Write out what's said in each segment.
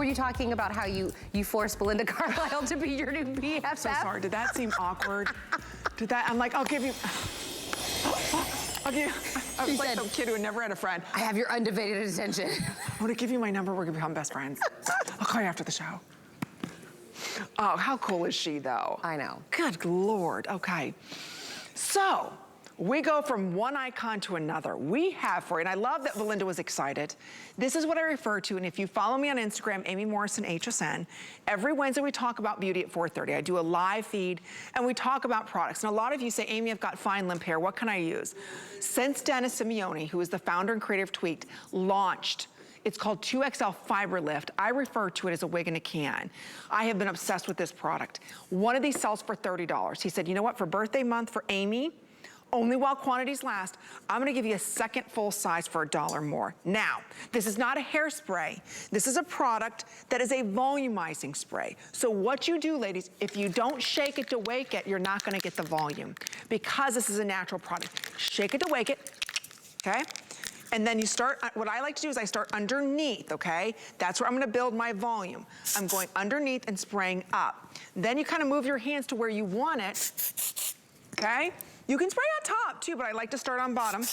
Were you talking about how you forced Belinda Carlisle to be your new BFF? So sorry, did that seem awkward? I'm like, I'll give you, I was like some kid who had never had a friend. I have your undivided attention. I want to give you my number, we're gonna become best friends. I'll call you after the show. Oh, how cool is she though? I know. Good Lord, okay. So, we go from one icon to another. We have for you, and I love that Belinda was excited. This is what I refer to, and if you follow me on Instagram, Amy Morrison HSN, every Wednesday we talk about beauty at 4:30. I do a live feed, and we talk about products. And a lot of you say, Amy, I've got fine limp hair, what can I use? Since Dennis Simeone, who is the founder and creator of Tweaked, launched, it's called 2XL Fiber Lift. I refer to it as a wig in a can. I have been obsessed with this product. One of these sells for $30. He said, you know what, for birthday month for Amy, only while quantities last, I'm gonna give you a second full size for $1 more. Now, this is not a hairspray. This is a product that is a volumizing spray. So what you do, ladies, if you don't shake it to wake it, you're not gonna get the volume because this is a natural product. Shake it to wake it, okay? And then you start, what I like to do is I start underneath, okay? That's where I'm gonna build my volume. I'm going underneath and spraying up. Then you kind of move your hands to where you want it, okay? You can spray on top too, but I like to start on bottom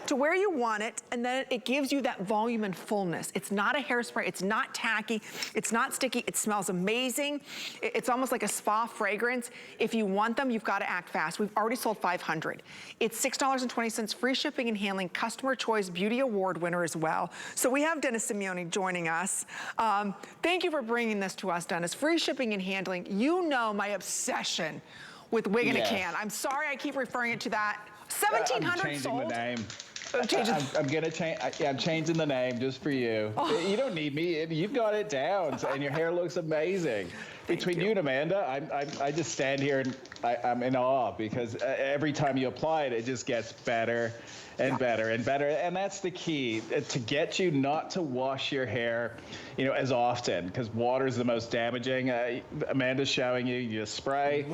to where you want it, and then it gives you that volume and fullness. It's not a hairspray, it's not tacky, it's not sticky, it smells amazing. It's almost like a spa fragrance. If you want them, you've got to act fast. We've already sold 500. It's $6.20, free shipping and handling, customer choice beauty award winner as well. So we have Dennis Simeone joining us. Thank you for bringing this to us, Dennis. Free shipping and handling. You know my obsession with wig in a can. I'm sorry I keep referring it to that. 1,700 sold. I'm changing the name. I'm gonna change. I'm changing the name just for you. Oh. You don't need me. You've got it down, and your hair looks amazing. Between you and Amanda, I just stand here and I'm in awe because every time you apply it, it just gets better and better and better. And that's the key, to get you not to wash your hair, you know, as often, because water is the most damaging. Amanda's showing you, you spray,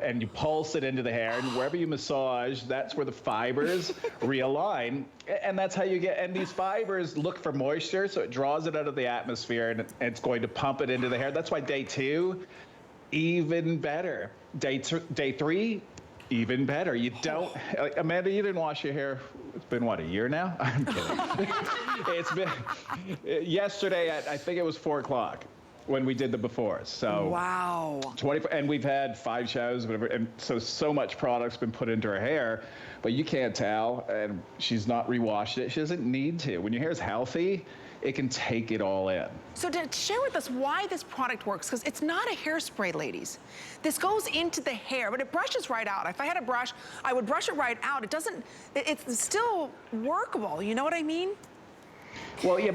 and you pulse it into the hair, and wherever you massage, that's where the fibers realign, and that's how you get, and these fibers look for moisture, so it draws it out of the atmosphere, and it's going to pump it into the hair. That's why day 2, even better. Day 3, even better. You don't, like, Amanda, you didn't wash your hair. It's been, what, a year now? I'm kidding. It's been, yesterday, I think it was 4 o'clock when we did the befores. So wow. 24, and we've had 5 shows, whatever, and so much product's been put into her hair, but you can't tell, and she's not rewashed it. She doesn't need to. When your hair is healthy, it can take it all in. So to share with us why this product works, because it's not a hairspray, ladies. This goes into the hair, but it brushes right out. If I had a brush, I would brush it right out. It doesn't, it's still workable, you know what I mean? Well, yeah,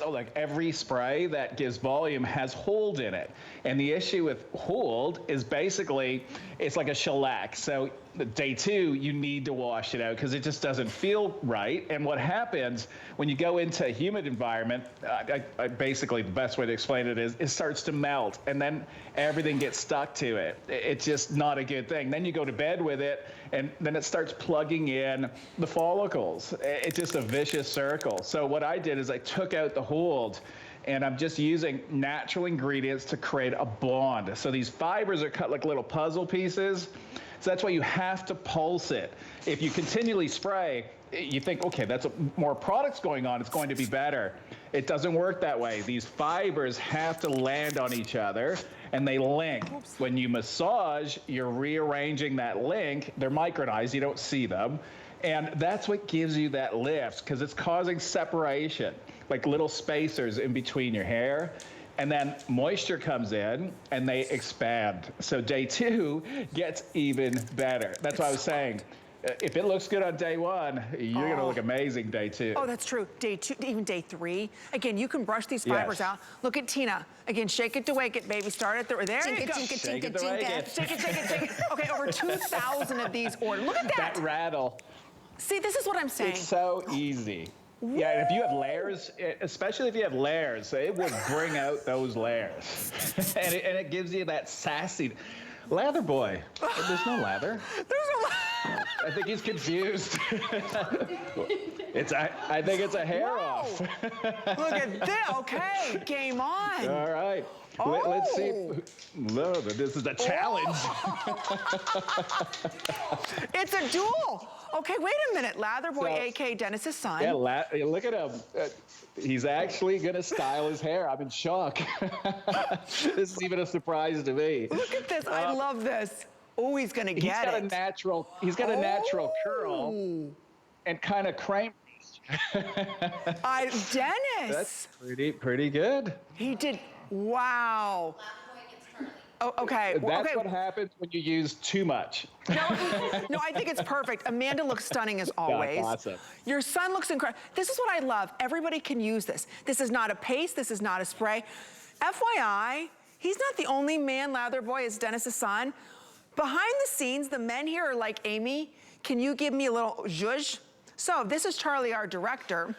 like every spray that gives volume has hold in it. And the issue with hold is basically, it's like a shellac. So day 2, you need to wash it out because it just doesn't feel right. And what happens when you go into a humid environment, basically the best way to explain it is it starts to melt and then everything gets stuck to it. It's just not a good thing. Then you go to bed with it and then it starts plugging in the follicles. It's just a vicious circle. So what I did is I took out the hold, and I'm just using natural ingredients to create a bond. So these fibers are cut like little puzzle pieces. So that's why you have to pulse it. If you continually spray, you think, okay, that's more products going on, it's going to be better. It doesn't work that way. These fibers have to land on each other, and they link. Oops. When you massage, you're rearranging that link. They're micronized, you don't see them. And that's what gives you that lift, because it's causing separation, like little spacers in between your hair. And then moisture comes in and they expand. So day 2 gets even better. That's what I was saying. If it looks good on day 1, you're gonna look amazing day 2. Oh, that's true. Day 2, even day 3. Again, you can brush these fibers out. Look at Tina. Again, shake it to wake it, baby. Start at the, there you go. Shake it, shake it, shake it. Okay, over 2,000 of these ordered. Look at that. That rattle. See, this is what I'm saying. It's so easy. Woo. Yeah, and if you have layers, especially if you have layers, it will bring out those layers. and it gives you that sassy lather boy. There's no lather. There's no lather. I think he's confused. I think it's a hair off. Look at this. Okay, game on. All right. Oh. Let's see. No, this is a challenge. It's a duel. Okay, wait a minute. Lather Boy, a.k.a. Dennis's son. Yeah, look at him. He's actually going to style his hair. I'm in shock. This is even a surprise to me. Look at this. I love this. Oh, he's going to get it. He's got a natural curl and kind of cream. Dennis. That's pretty good. He did. Wow. Oh, okay. That's what happens when you use too much. No, I think it's perfect. Amanda looks stunning as always. That's awesome. Your son looks incredible. This is what I love. Everybody can use this. This is not a paste. This is not a spray. FYI, he's not the only man lather boy as Dennis's son. Behind the scenes, the men here are like, Amy, can you give me a little zhuzh? So this is Charlie, our director.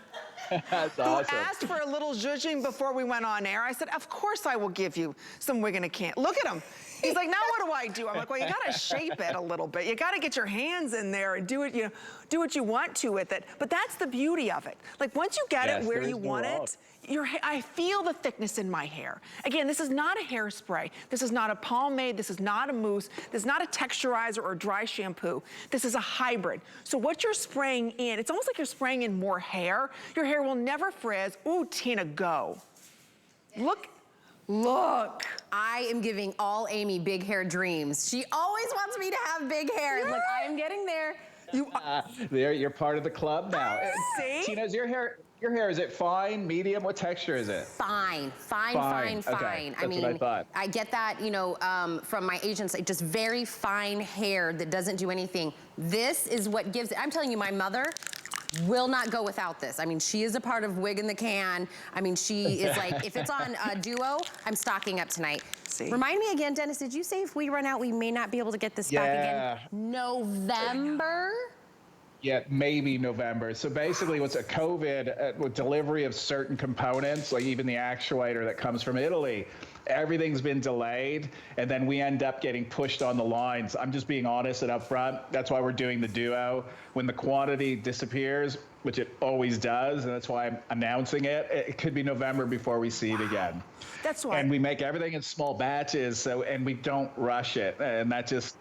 That's who awesome. asked for a little zhuzhing before we went on air. I said, of course I will give you some wig in a can. Look at him. He's like, now what do I do? I'm like, well, you gotta shape it a little bit. You gotta get your hands in there and do it, do what you want to with it. But that's the beauty of it. Like once you get it where you want it, I feel the thickness in my hair. Again, this is not a hairspray. This is not a pomade. This is not a mousse. This is not a texturizer or dry shampoo. This is a hybrid. So what you're spraying in, it's almost like you're spraying in more hair. Your hair will never frizz. Ooh, Tina, go. Look. I am giving all Amy big hair dreams. She always wants me to have big hair. Look, I am getting there. You're part of the club now. See? Tina, is your hair, is it fine, medium? What texture is it? Fine. Okay. I That's mean, what I thought. I get that, from my agents, like just very fine hair that doesn't do anything. This is what gives it. I'm telling you, my mother will not go without this. I mean, she is a part of Wig in the Can. I mean, she is like, if it's on a duo, I'm stocking up tonight. See? Remind me again, Dennis, did you say if we run out, we may not be able to get this back again? November? Yeah, maybe November. So basically what's a COVID with delivery of certain components, like even the actuator that comes from Italy, everything's been delayed, and then we end up getting pushed on the lines. I'm just being honest and upfront. That's why we're doing the duo. When the quantity disappears, which it always does, and that's why I'm announcing it, it could be November before we see it again. That's why. And we make everything in small batches, and we don't rush it, and that just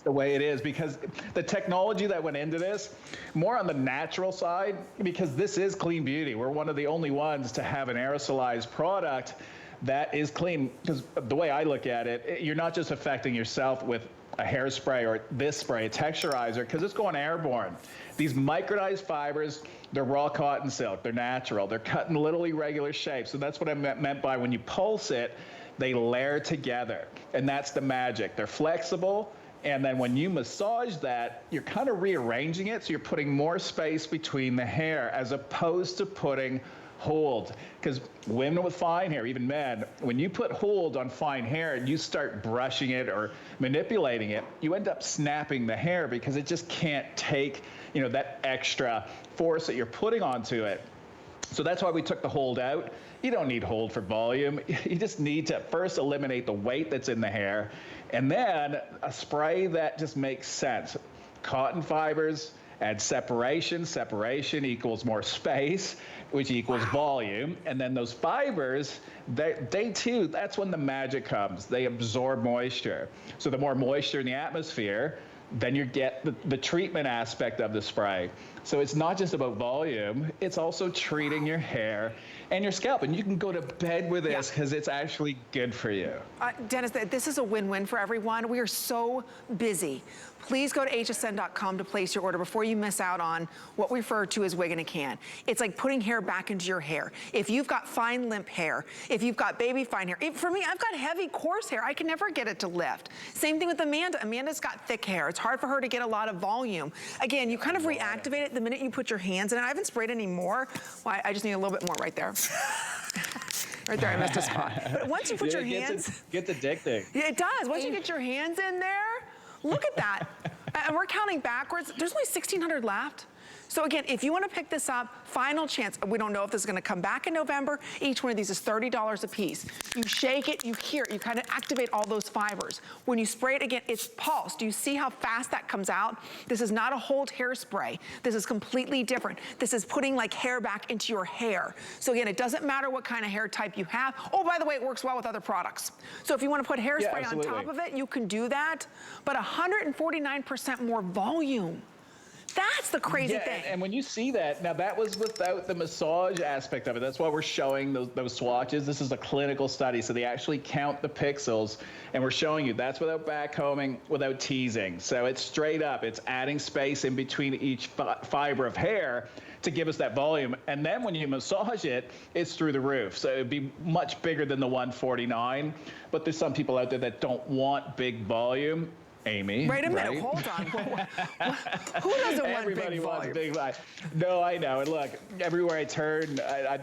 the way it is, because the technology that went into this, more on the natural side, because this is clean beauty. We're one of the only ones to have an aerosolized product that is clean, because the way I look at it, you're not just affecting yourself with a hairspray or this spray, a texturizer, because it's going airborne. These micronized fibers, they're raw cotton silk, they're natural, they're cut in little irregular shapes. So that's what I meant by when you pulse it, they layer together, and that's the magic. They're flexible, and then when you massage that, you're kind of rearranging it, so you're putting more space between the hair as opposed to putting hold. Because women with fine hair, even men, when you put hold on fine hair and you start brushing it or manipulating it, you end up snapping the hair because it just can't take, that extra force that you're putting onto it. So that's why we took the hold out. You don't need hold for volume. You just need to first eliminate the weight that's in the hair, and then a spray that just makes sense. Cotton fibers, add separation. Separation equals more space, which equals volume. And then those fibers, they too, that's when the magic comes. They absorb moisture. So the more moisture in the atmosphere, then you get the treatment aspect of the spray. So it's not just about volume, it's also treating your hair and your scalp. And you can go to bed with this because it's actually good for you. Dennis, this is a win-win for everyone. We are so busy. Please go to hsn.com to place your order before you miss out on what we refer to as wig in a can. It's like putting hair back into your hair. If you've got fine limp hair, if you've got baby fine hair, for me, I've got heavy coarse hair. I can never get it to lift. Same thing with Amanda. Amanda's got thick hair. It's hard for her to get a lot of volume. Again, you kind of reactivate it the minute you put your hands in it. I haven't sprayed any more. Well, I just need a little bit more right there. Right there, I missed a spot. But once you put your hands... Gets addicting. Yeah, it does. Once you get your hands in there, look at that. And we're counting backwards. There's only 1,600 left. So again, if you want to pick this up, final chance. We don't know if this is going to come back in November. Each one of these is $30 a piece. You shake it, you hear it, you kind of activate all those fibers. When you spray it again, it's pulsed. Do you see how fast that comes out? This is not a hold hairspray. This is completely different. This is putting like hair back into your hair. So again, it doesn't matter what kind of hair type you have. Oh, by the way, it works well with other products. So if you want to put hairspray on top of it, you can do that. But 149% more volume. That's the crazy thing. And when you see that, now that was without the massage aspect of it. That's why we're showing those swatches. This is a clinical study, so they actually count the pixels, and we're showing you that's without backcombing, without teasing. So it's straight up. It's adding space in between each fiber of hair to give us that volume. And then when you massage it, it's through the roof. So it'd be much bigger than the 149. But there's some people out there that don't want big volume. Amy, wait a minute, hold on. Who doesn't want Everybody big wants volume? big volume. No, I know. And look, everywhere I turn,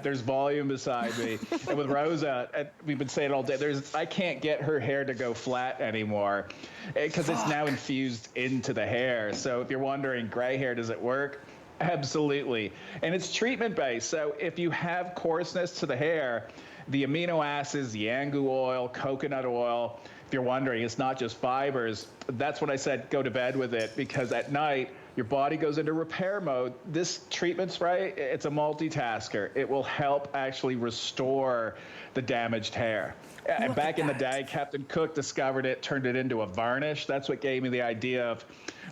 there's volume beside me. And with Rosa, we've been saying all day, I can't get her hair to go flat anymore because it's now infused into the hair. So if you're wondering, gray hair, does it work? Absolutely. And it's treatment based. So if you have coarseness to the hair, the amino acids, the angu oil, coconut oil, if you're wondering, it's not just fibers. That's when I said go to bed with it, because at night your body goes into repair mode. This treatment spray, it's a multitasker. It will help actually restore the damaged hair. And back in the day, Captain Cook discovered it, turned it into a varnish. That's what gave me the idea of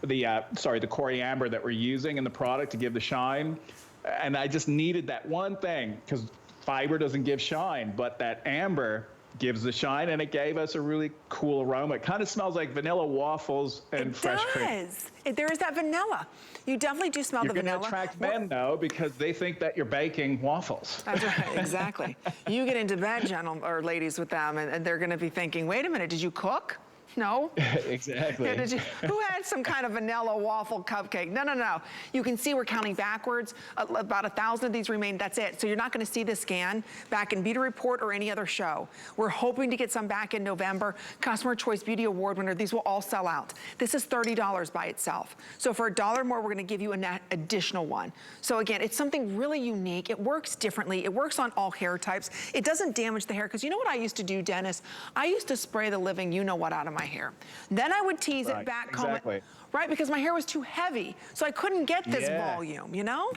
the coriamber that we're using in the product to give the shine. And I just needed that one thing, because fiber doesn't give shine, but that amber gives the shine, and it gave us a really cool aroma. It kind of smells like vanilla waffles and fresh cream. It does. There is that vanilla. You definitely do smell the vanilla. You're going to attract men, though, because they think that you're baking waffles. That's right, exactly. You get into bed, gentlemen or ladies, with them, and they're going to be thinking, wait a minute, did you cook? No. Exactly. Yeah, who had some kind of vanilla waffle cupcake? No, no, no. You can see we're counting backwards. About 1,000 of these remain. That's it. So you're not going to see the scan back in Beauty Report or any other show. We're hoping to get some back in November. Customer Choice Beauty Award winner. These will all sell out. This is $30 by itself. So for $1 more, we're going to give you an additional one. So again, it's something really unique. It works differently. It works on all hair types. It doesn't damage the hair, because you know what I used to do, Dennis? I used to spray the living you-know-what out of my hair. Then I would tease it back, comb it, right? Because my hair was too heavy, so I couldn't get this volume, you know?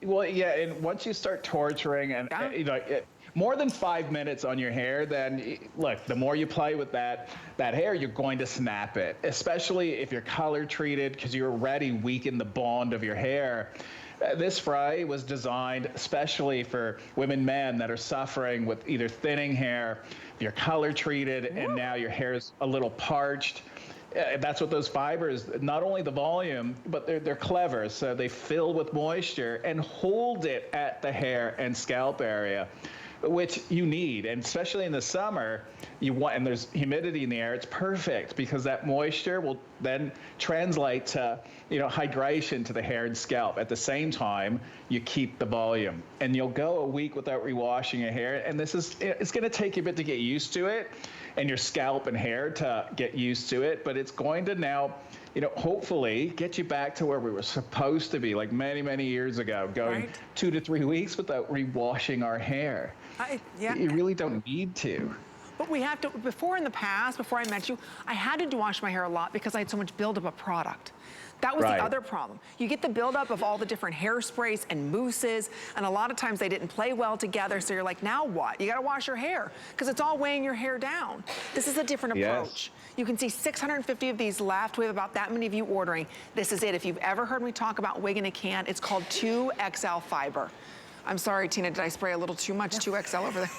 Well, yeah, and once you start torturing and, you know, more than 5 minutes on your hair, then look, the more you play with that hair, you're going to snap it, especially if you're color treated, because you already weaken the bond of your hair. This spray was designed especially for women, men that are suffering with either thinning hair, if you're color treated, and now your hair is a little parched. That's what those fibers, not only the volume, but they're clever. So they fill with moisture and hold it at the hair and scalp area, which you need. And especially in the summer, and there's humidity in the air, it's perfect, because that moisture will then translate to, you know, hydration to the hair and scalp. At the same time, you keep the volume, and you'll go a week without rewashing your hair. And it's going to take you a bit to get used to it, and your scalp and hair to get used to it. But it's going to now, you know, hopefully get you back to where we were supposed to be, like many, many years ago, going 2 to 3 weeks without rewashing our hair. You really don't need to. But we have to, before in the past, before I met you, I had to wash my hair a lot because I had so much buildup of product. That was the other problem. You get the buildup of all the different hairsprays and mousses, and a lot of times they didn't play well together, so you're like, now what? You gotta wash your hair, because it's all weighing your hair down. This is a different approach. You can see 650 of these left. We have about that many of you ordering. This is it. If you've ever heard me talk about wig in a can, it's called 2XL fiber. I'm sorry, Tina, did I spray a little too much 2XL over there?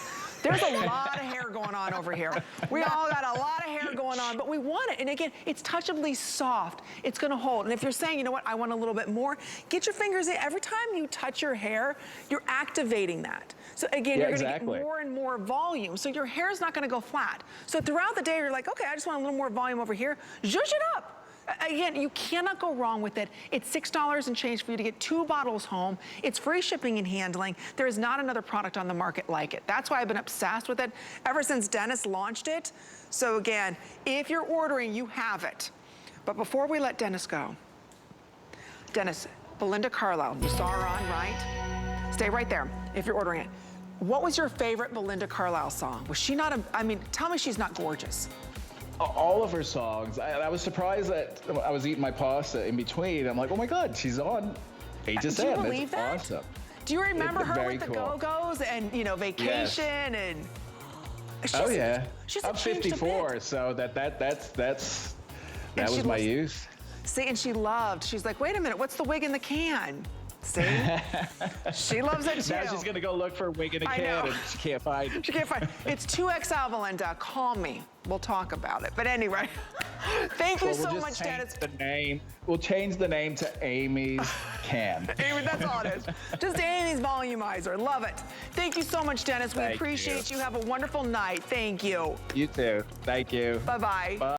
There's a lot of hair going on over here. We all got a lot of hair going on, but we want it. And again, it's touchably soft. It's gonna hold. And if you're saying, you know what, I want a little bit more, get your fingers in. Every time you touch your hair, you're activating that. So again, you're gonna get more and more volume. So your hair's not gonna go flat. So throughout the day, you're like, okay, I just want a little more volume over here. Zhuzh it up. Again, you cannot go wrong with it. It's $6 and change for you to get 2 bottles home. It's free shipping and handling. There is not another product on the market like it. That's why I've been obsessed with it ever since Dennis launched it. So again, if you're ordering, you have it. But before we let Dennis go, Dennis, Belinda Carlisle, you saw her on, right? Stay right there if you're ordering it. What was your favorite Belinda Carlisle song? Was she not I mean, tell me she's not gorgeous. All of her songs. I was surprised that I was eating my pasta in between. I'm like, oh my God, she's on HSN. Do you believe that? Awesome. Do you remember her very with the cool. Go-Go's and, you know, Vacation and... Oh yeah. She's I'm 54, so that was my youth. See, and she's like, wait a minute, what's the wig in the can? See? She loves it too. Now she's gonna go look for a wig in a can and she can't find it. She can't find it. It's 2XL, Belinda. Call me. We'll talk about it. But anyway, thank you so much, Dennis. We'll change the name to Amy's Can. Amy, that's all it is. Just Amy's Volumizer. Love it. Thank you so much, Dennis. We appreciate you. Have a wonderful night. Thank you. You too. Thank you. Bye-bye. Bye.